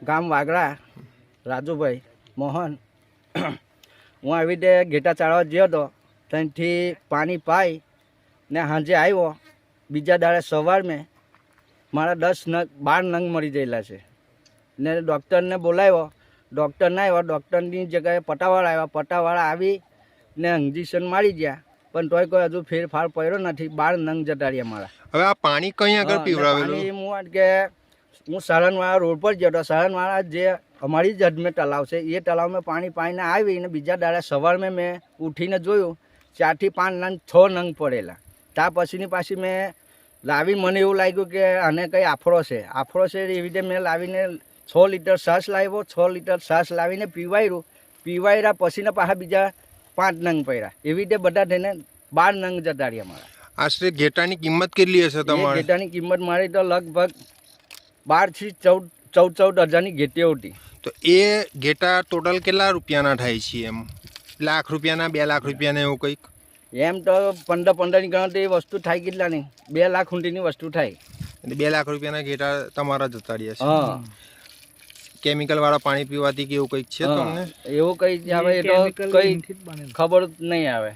ગામ વાગડા, રાજુભાઈ મોહન. હું આવી રીતે ઘેટા ચાળવા ગયો હતો, ત્યાંથી પાણી પાઈ ને સાંજે આવ્યો. બીજા દાડે સવાર મેં મારા 12 નંગ મરી ગયેલા છે ને ડૉક્ટરને બોલાવ્યો. ડૉક્ટર ના આવ્યા, ડૉક્ટરની જગ્યાએ પટાવાળા આવ્યા. પટાવાળા આવી ને ઇન્જેક્શન મારી ગયા, પણ તોય કોઈ હજુ ફેરફાર પડ્યો નથી. 12 નંગ જતા રહ્યા મારા. હવે આ પાણી કઈ આગળ પીવડાવેલું? હું કે હું સાળનવાળા રોડ પર ગયો હતો. સાળનવાળા જે અમારી જ હદમે તળાવ છે, એ તળાવમાં પાણી પાઈને આવીને બીજા દાડા સવારમાં મેં ઉઠીને જોયું 4 થી 5 નંગ 6 નંગ પડેલા. ત્યાર પછીની પાછી મેં લાવી, મને એવું લાગ્યું કે આને કંઈ આફરો છે. એવી રીતે મેં લાવીને 6 લીટર છાશ લાવ્યો. 6 લીટર છાશ લાવીને પીવાયરા પછીને પાછા બીજા 5 નંગ પડ્યા. એવી રીતે બધા થઈને 12 નંગ જતા રહ્યા મારા. આશરે ઘેટાની કિંમત કેટલી હશે તમારે? ઘેટાની કિંમત મારી તો લગભગ 12 થી 14 હજારની ઘેટીઓ હતી. તો એ ઘેટા ટોટલ કેટલા રૂપિયાના થાય છે? એમ લાખ રૂપિયાના, 2 લાખ રૂપિયાના એવું કંઈક? એમ તો 15 ની ગણતરી વસ્તુ થાય કેટલા નહીં, 2 લાખ ઊંડીની વસ્તુ થાય. એટલે 2 લાખ રૂપિયાના ઘેટા તમારા જતા રહ્યા છે. હા, કેમિકલ વાળા પાણી પીવાથી કે એવું કંઈક છે તમને? એવું કંઈ આવે એ તો કંઈ ખબર નહીં આવે.